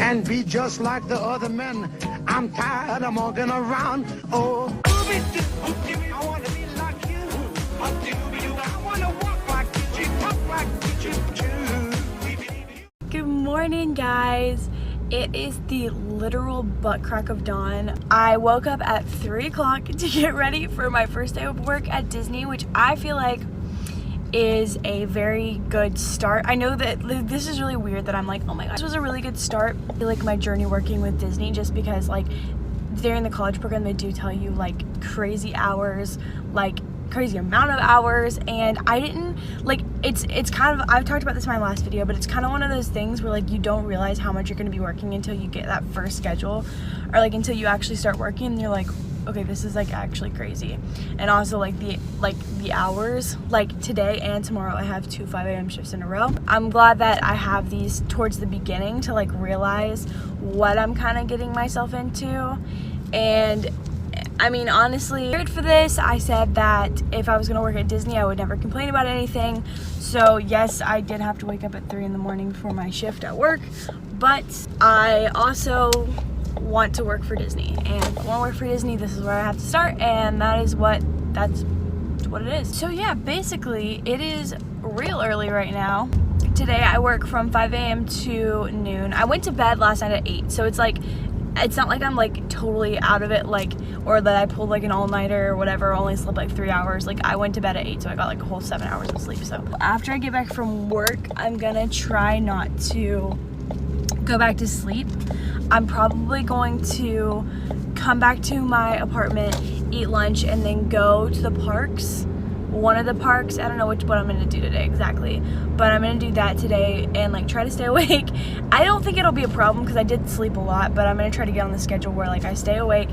and be just like the other men. I'm tired of walking around. Oh, I want to be like you. I want to walk like you, talk like you. Good morning, guys. It is the literal butt crack of dawn. I woke up at 3 o'clock to get ready for my first day of work at Disney, which I feel like is a very good start. I know that this is really weird that I'm like, oh my god, this was a really good start. I feel like my journey working with Disney, just because like during the college program they do tell you like crazy hours, like crazy amount of hours, and I didn't like it's kind of, I've talked about this in my last video, but it's kind of one of those things where like you don't realize how much you're going to be working until you get that first schedule, or like until you actually start working and you're like, okay, this is like actually crazy. And also like the hours, like today and tomorrow I have 2 5 a.m. shifts in a row. I'm glad that I have these towards the beginning to like realize what I'm kind of getting myself into. And I mean, honestly, for this, I said that if I was gonna work at Disney, I would never complain about anything. So yes, I did have to wake up at 3 in the morning for my shift at work, but I also want to work for Disney, and if I want to work for Disney, this is where I have to start, and that's what it is. So yeah, basically it is real early right now. Today I work from 5 a.m. to noon. I went to bed last night at 8, so it's like, it's not like I'm like totally out of it, like, or that I pulled like an all-nighter or whatever, only slept like 3 hours. Like I went to bed at 8, so I got like a whole 7 hours of sleep. So after I get back from work, I'm gonna try not to go back to sleep. I'm probably going to come back to my apartment, eat lunch, and then go to the parks. One of the parks, I don't know what I'm gonna do today exactly, but I'm gonna do that today and like try to stay awake. I don't think it'll be a problem because I did sleep a lot, but I'm gonna try to get on the schedule where like I stay awake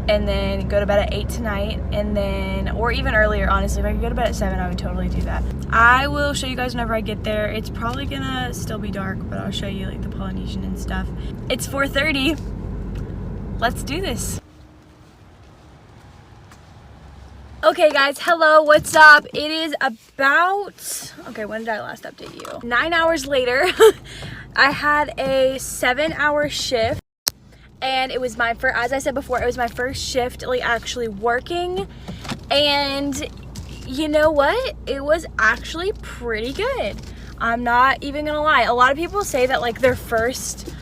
and then go to bed at 8 tonight, and then, or even earlier, honestly. If I could go to bed at 7, I would totally do that. I will show you guys whenever I get there. It's probably gonna still be dark, but I'll show you like the Polynesian and stuff. It's 4:30. Let's do this. Okay guys, hello, what's up? It is about, okay, when did I last update you? 9 hours later. I had a 7-hour shift, and it was my first, as I said before, it was my first shift like actually working, and you know what? It was actually pretty good. I'm not even gonna lie. A lot of people say that like their first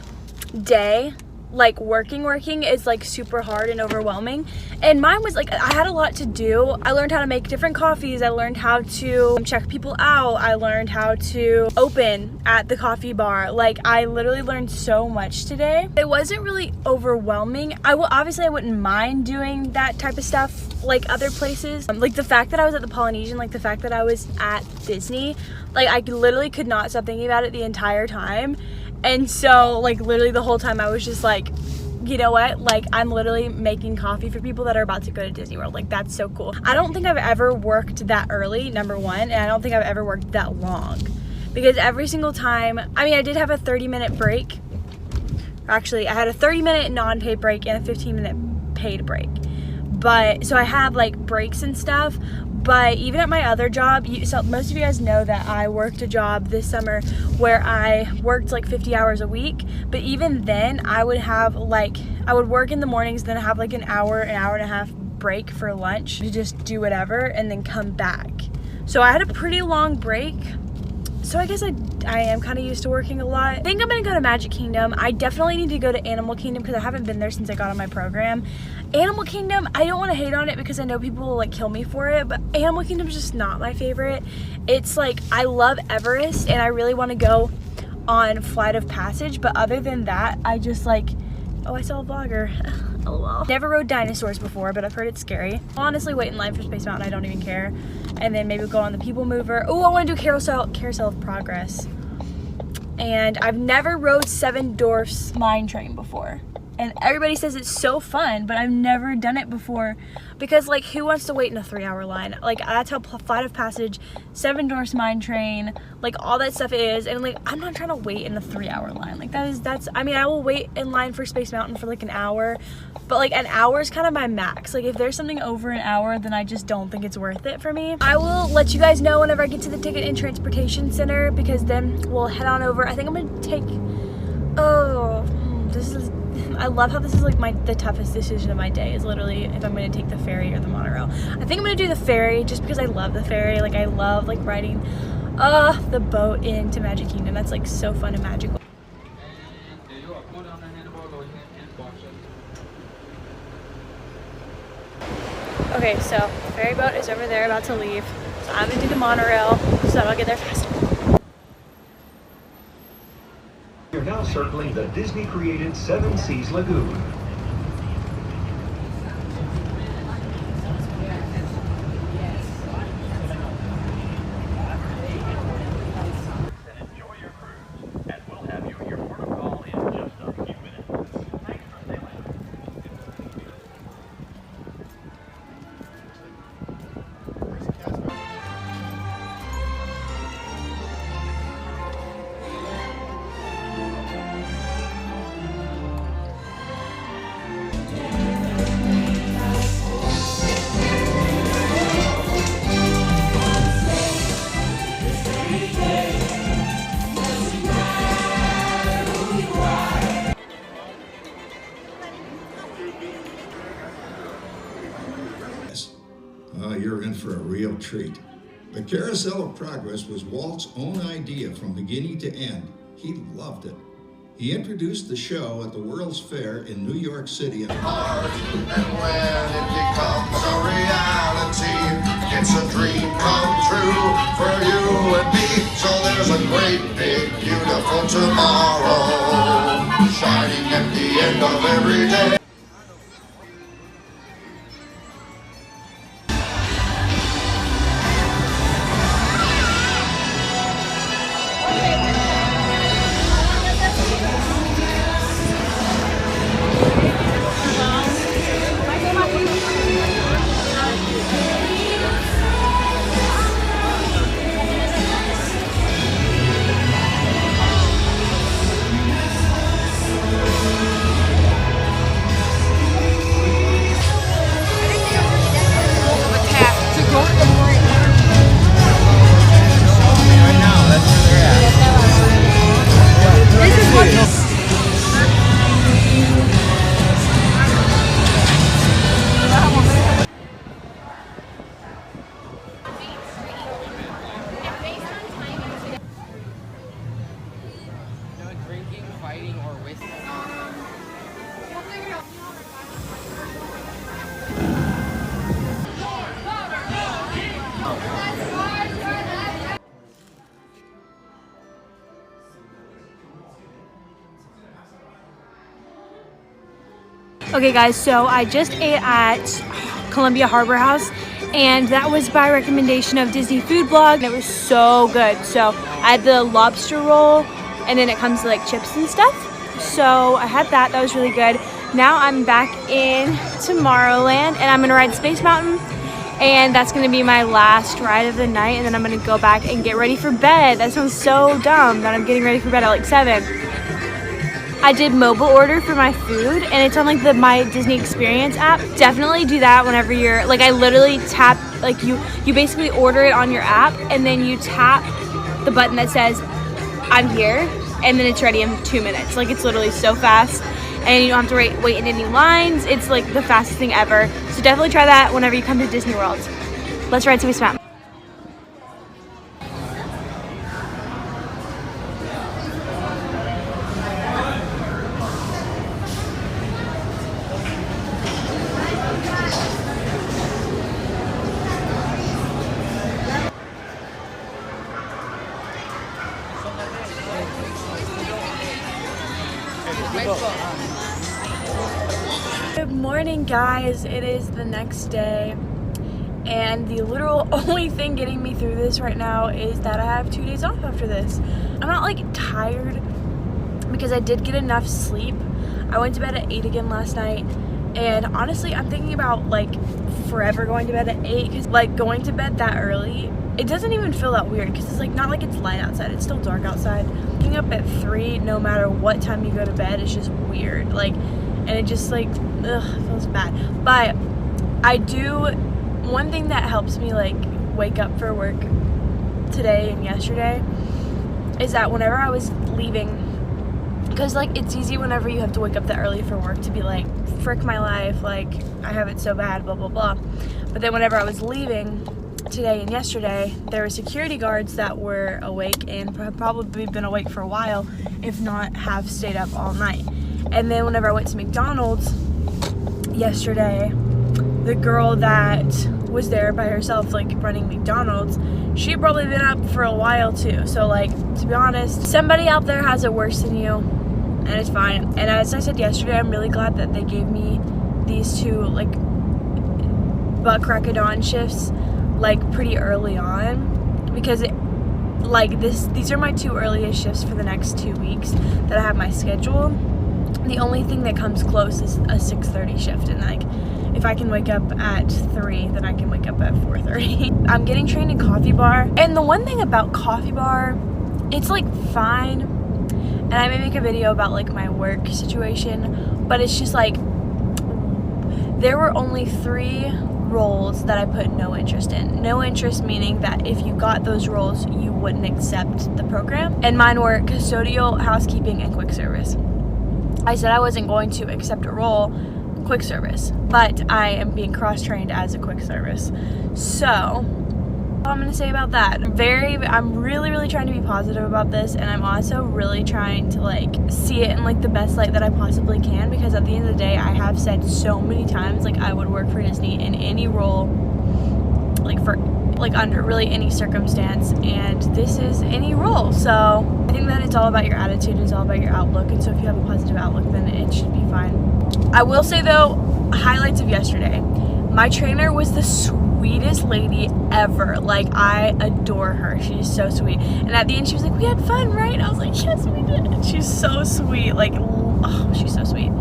day like working is like super hard and overwhelming, and mine was like, I had a lot to do. I learned how to make different coffees, I learned how to check people out, I learned how to open at the coffee bar. Like I literally learned so much today. It wasn't really overwhelming. Obviously I wouldn't mind doing that type of stuff like other places. Like the fact that I was at the Polynesian, like the fact that I was at Disney, like I literally could not stop thinking about it the entire time. And so like literally the whole time I was just like, you know what, like I'm literally making coffee for people that are about to go to Disney World. Like that's so cool. I don't think I've ever worked that early, number one, and I don't think I've ever worked that long, because every single time, I mean, I did have a 30-minute break. Actually, I had a 30-minute non-paid break and a 15-minute paid break. But so I had like breaks and stuff. But even at my other job, so most of you guys know that I worked a job this summer where I worked like 50 hours a week. But even then, I would have like, I would work in the mornings, then have like an hour and a half break for lunch to just do whatever, and then come back. So I had a pretty long break. So I guess I am kind of used to working a lot. I think I'm gonna go to Magic Kingdom. I definitely need to go to Animal Kingdom because I haven't been there since I got on my program. Animal Kingdom, I don't want to hate on it because I know people will like kill me for it, but Animal Kingdom is just not my favorite. It's like, I love Everest and I really want to go on Flight of Passage, but other than that, I just like, oh, I saw a vlogger. Oh well. Never rode dinosaurs before, but I've heard it's scary. I'll honestly wait in line for Space Mountain, I don't even care. And then maybe go on the People Mover. Oh, I want to do Carousel of Progress. And I've never rode Seven Dwarfs Mine Train before. And everybody says it's so fun, but I've never done it before, because like who wants to wait in a 3-hour line? Like that's how Flight of Passage, Seven Dwarfs Mine Train, like all that stuff is. And like I'm not trying to wait in a 3-hour line. Like that's I mean, I will wait in line for Space Mountain for like an hour, but like an hour is kind of my max. Like if there's something over an hour, then I just don't think it's worth it for me. I will let you guys know whenever I get to the Ticket and Transportation Center, because then we'll head on over. I think I'm gonna take, I love how this is like the toughest decision of my day is literally if I'm going to take the ferry or the monorail. I think I'm going to do the ferry just because I love the ferry. Like I love like riding the boat into Magic Kingdom. That's like so fun and magical. Okay, so the ferry boat is over there about to leave. So I'm going to do the monorail so that I'll get there faster. You're now circling the Disney-created Seven Seas Lagoon. Enjoy your cruise, and we'll have you at your port of call in just a few minutes. Thanks for sailing. You're in for a real treat. The Carousel of Progress was Walt's own idea from beginning to end. He loved it. He introduced the show at the World's Fair in New York City. And when it becomes a reality, it's a dream come true for you and me. So there's a great, big, beautiful tomorrow, shining at the end of every day. Drinking, fighting, or whistling. Okay guys, so I just ate at Columbia Harbor House and that was by recommendation of Disney Food Blog. It was so good. So I had the lobster roll and then it comes with like chips and stuff. So I had that was really good. Now I'm back in Tomorrowland and I'm gonna ride Space Mountain and that's gonna be my last ride of the night and then I'm gonna go back and get ready for bed. That sounds so dumb that I'm getting ready for bed at like 7. I did mobile order for my food and it's on like the My Disney Experience app. Definitely do that whenever you're like, I literally tap, like you basically order it on your app and then you tap the button that says I'm here and then it's ready in 2 minutes. Like it's literally so fast and you don't have to wait in any lines. It's like the fastest thing ever. So definitely try that whenever you come to Disney World. Let's ride Space Mountain. Good morning guys, it is the next day and the literal only thing getting me through this right now is that I have 2 days off after this. I'm not like tired because I did get enough sleep. I went to bed at 8 again last night and honestly I'm thinking about like forever going to bed at 8 because like going to bed that early, it doesn't even feel that weird because it's like not like it's light outside, it's still dark outside. Waking up at 3 no matter what time you go to bed is just weird, like, and it just like feels bad. But I do, one thing that helps me like wake up for work today and yesterday is that whenever I was leaving because like it's easy whenever you have to wake up that early for work to be like, frick my life, like I have it so bad, blah blah blah. But then whenever I was leaving today and yesterday, there were security guards that were awake and have probably been awake for a while, if not have stayed up all night. And then whenever I went to McDonald's yesterday, the girl that was there by herself, like running McDonald's, she had probably been up for a while too. So like, to be honest, somebody out there has it worse than you, and it's fine. And as I said yesterday, I'm really glad that they gave me these two like butt crack of dawn shifts like pretty early on, because these are my two earliest shifts for the next 2 weeks that I have my schedule. The only thing that comes close is a 6:30 shift, and like if I can wake up at 3, then I can wake up at 4:30. I'm getting trained in coffee bar, and the one thing about coffee bar, it's like fine, and I may make a video about like my work situation, but it's just like there were only 3 roles that I put no interest in. No interest meaning that if you got those roles, you wouldn't accept the program. And mine were custodial, housekeeping, and quick service. I said I wasn't going to accept a role quick service, but I am being cross-trained as a quick service. So what I'm gonna say about that, I'm really trying to be positive about this, and I'm also really trying to like see it in like the best light that I possibly can, because at the end of the day, I have said so many times like I would work for Disney in any role, like for like under really any circumstance, and this is any role. So I think that it's all about your attitude, it's all about your outlook, and so if you have a positive outlook, then it should be fine. I will say though, highlights of yesterday, my trainer was the sweetest lady ever. Like, I adore her. She's so sweet. And at the end, she was like, we had fun, right? I was like, yes, we did. She's so sweet. Like, oh, she's so sweet.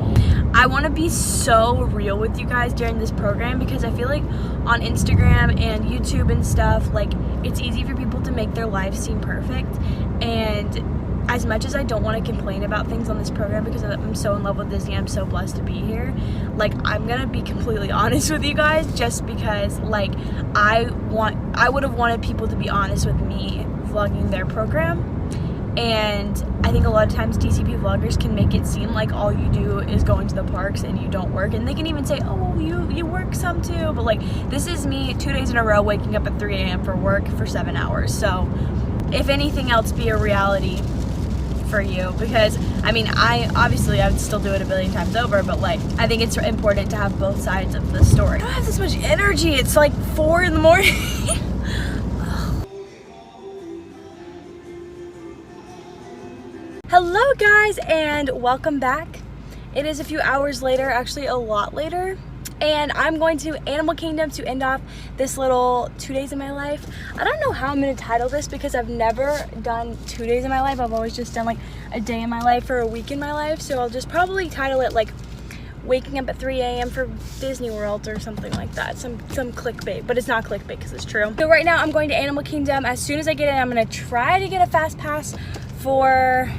I want to be so real with you guys during this program, because I feel like on Instagram and YouTube and stuff, like, it's easy for people to make their lives seem perfect. And as much as I don't want to complain about things on this program, because I'm so in love with Disney, I'm so blessed to be here, like, I'm gonna be completely honest with you guys, just because like I would have wanted people to be honest with me vlogging their program. And I think a lot of times DCP vloggers can make it seem like all you do is going to the parks and you don't work, and they can even say, oh, you work some too, but like, this is me 2 days in a row waking up at 3 a.m. for work for 7 hours. So if anything else, be a reality for you, because I mean, I would still do it a billion times over, but like, I think it's important to have both sides of the story. I don't have this much energy. It's like 4 in the morning. Hello guys, and welcome back. It is a few hours later, actually a lot later, and I'm going to Animal Kingdom to end off this little 2 days in my life. I don't know how I'm going to title this, because I've never done 2 days in my life. I've always just done like a day in my life or a week in my life. So I'll just probably title it like waking up at 3 a.m. for Disney World or something like that. Some clickbait, but it's not clickbait because it's true. So right now I'm going to Animal Kingdom. As soon as I get in, I'm going to try to get a fast pass for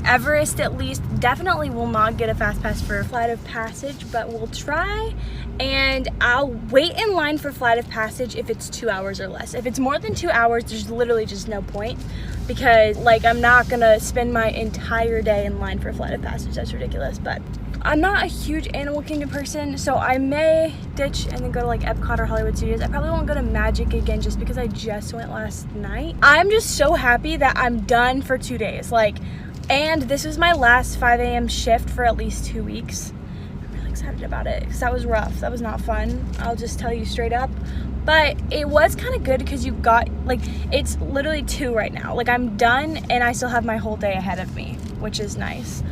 Everest at least. Definitely will not get a fast pass for Flight of Passage, but we'll try. And I'll wait in line for Flight of Passage if it's 2 hours or less. If it's more than 2 hours, there's literally just no point, because like, I'm not gonna spend my entire day in line for Flight of Passage. That's ridiculous. But I'm not a huge Animal Kingdom person, so I may ditch and then go to like Epcot or Hollywood Studios. I probably won't go to Magic again, just because I just went last night. I'm just so happy that I'm done for 2 days. Like, and this was my last 5 a.m. shift for at least 2 weeks. I'm really excited about it, because that was rough. That was not fun. I'll just tell you straight up. But it was kind of good, because you've got, like, it's literally 2 right now. Like, I'm done, and I still have my whole day ahead of me, which is nice.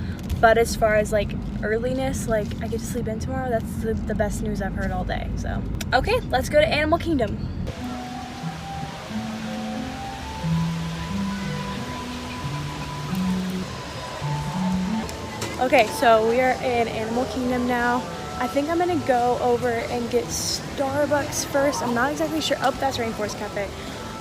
But as far as, like, earliness, like, I get to sleep in tomorrow, that's the best news I've heard all day. So, okay, let's go to Animal Kingdom. Okay, so we are in Animal Kingdom now. I think I'm gonna go over and get Starbucks first. I'm not exactly sure. Oh, that's Rainforest Cafe.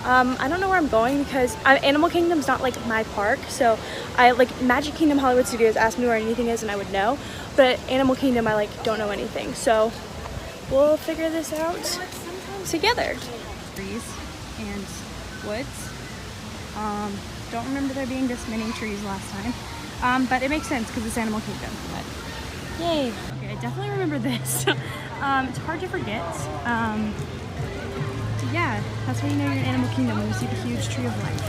I don't know where I'm going, because Animal Kingdom's not like my park. So I like Magic Kingdom, Hollywood Studios asked me where anything is and I would know. But Animal Kingdom, I like don't know anything. So we'll figure this out together. Trees and woods. Don't remember there being this many trees last time. But it makes sense because it's Animal Kingdom. But yay! Okay, I definitely remember this. It's hard to forget. Yeah, that's when you know you're in Animal Kingdom, when you see the huge tree of life.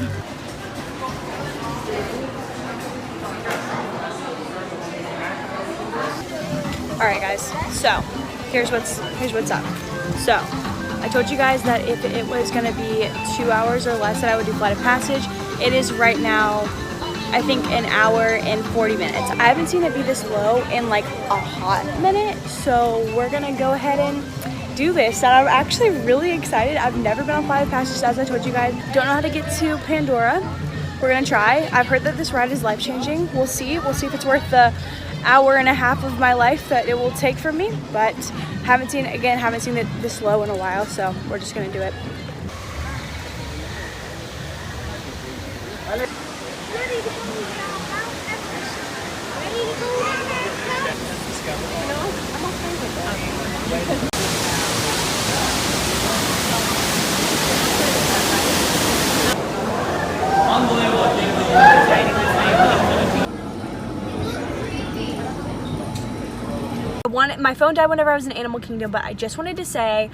Alright guys, so here's what's up. So I told you guys that if it was gonna be 2 hours or less that I would do Flight of Passage. It is right now, I think, an hour and 40 minutes. I haven't seen it be this low in like a hot minute, so we're gonna go ahead and do this, and I'm actually really excited. I've never been on Flight of Passage, as I told you guys. Don't know how to get to Pandora. We're gonna try. I've heard that this ride is life-changing. We'll see if it's worth the hour and a half of my life that it will take from me, but haven't seen it this low in a while, so we're just gonna do it. My phone died whenever I was in Animal Kingdom, but I just wanted to say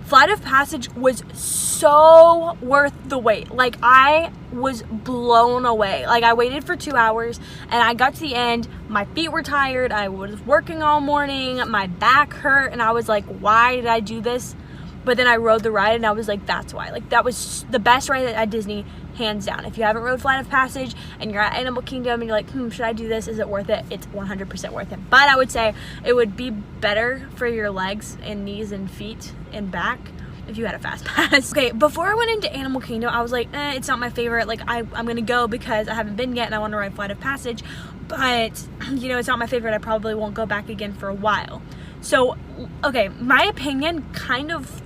Flight of Passage was so worth the wait. Like, I was blown away. Like, I waited for 2 hours and I got to the end. My feet were tired. I was working all morning. My back hurt and I was like, why did I do this? But then I rode the ride and I was like, that's why. Like, that was the best ride at Disney, hands down. If you haven't rode Flight of Passage and you're at Animal Kingdom and you're like, should I do this? Is it worth it? It's 100% worth it. But I would say it would be better for your legs and knees and feet and back if you had a fast pass. Okay, before I went into Animal Kingdom, I was like, it's not my favorite. Like, I'm gonna go because I haven't been yet and I want to ride Flight of Passage. But, you know, it's not my favorite. I probably won't go back again for a while. So, okay, my opinion kind of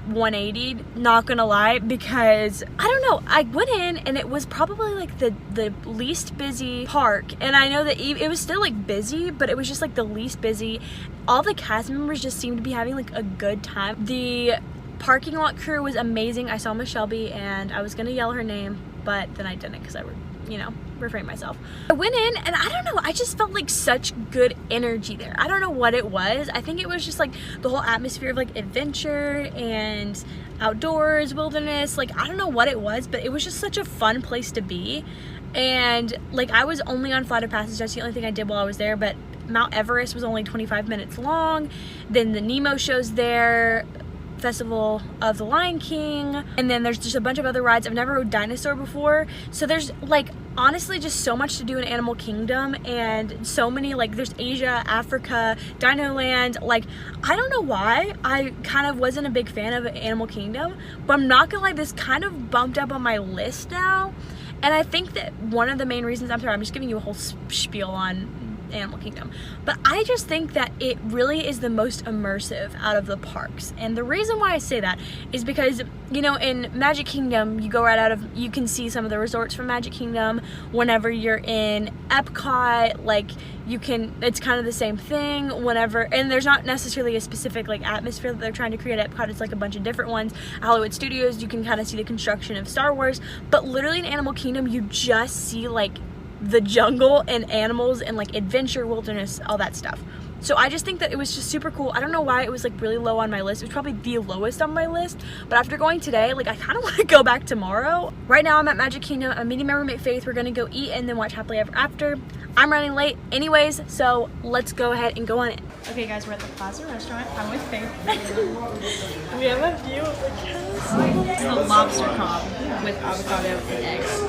180'd, not gonna lie, because I don't know, I went in and it was probably like the least busy park, and I know that it was still like busy, but it was just like the least busy. All the cast members just seemed to be having like a good time. The parking lot crew was amazing. I saw Miss Shelby and I was gonna yell her name, but then I didn't because I would, you know, refrain myself. I went in and I don't know, I just felt like such good energy there. I don't know what it was. I think it was just like the whole atmosphere of like adventure and outdoors, wilderness. Like, I don't know what it was, but it was just such a fun place to be. And like, I was only on Flight of Passage. That's the only thing I did while I was there, but Mount Everest was only 25 minutes long. Then the Nemo show's there, Festival of the Lion King, and then there's just a bunch of other rides. I've never rode Dinosaur before, so there's like honestly just so much to do in Animal Kingdom, and so many, like, there's Asia, Africa, Dino Land. Like, I don't know why I kind of wasn't a big fan of Animal Kingdom, but I'm not gonna lie, this kind of bumped up on my list now. And I think that one of the main reasons, I'm sorry, I'm just giving you a whole spiel on Animal Kingdom, but I just think that it really is the most immersive out of the parks. And the reason why I say that is because, you know, in Magic Kingdom, you go right out of, you can see some of the resorts from Magic Kingdom. Whenever you're in Epcot, like, you can, it's kind of the same thing whenever, and there's not necessarily a specific like atmosphere that they're trying to create at Epcot. It's like a bunch of different ones. Hollywood Studios, you can kind of see the construction of Star Wars, but literally in Animal Kingdom, you just see like the jungle and animals and like adventure, wilderness, all that stuff. So I just think that it was just super cool. I don't know why it was like really low on my list. It was probably the lowest on my list, but after going today, like, I kind of want to go back tomorrow. Right now I'm at Magic Kingdom. I'm meeting my roommate Faith. We're gonna go eat and then watch Happily Ever After. I'm running late anyways, so let's go ahead and go on in. Okay guys, we're at the Plaza Restaurant. I'm with Faith. We have a view of the castle. It's the lobster cob with avocado and eggs.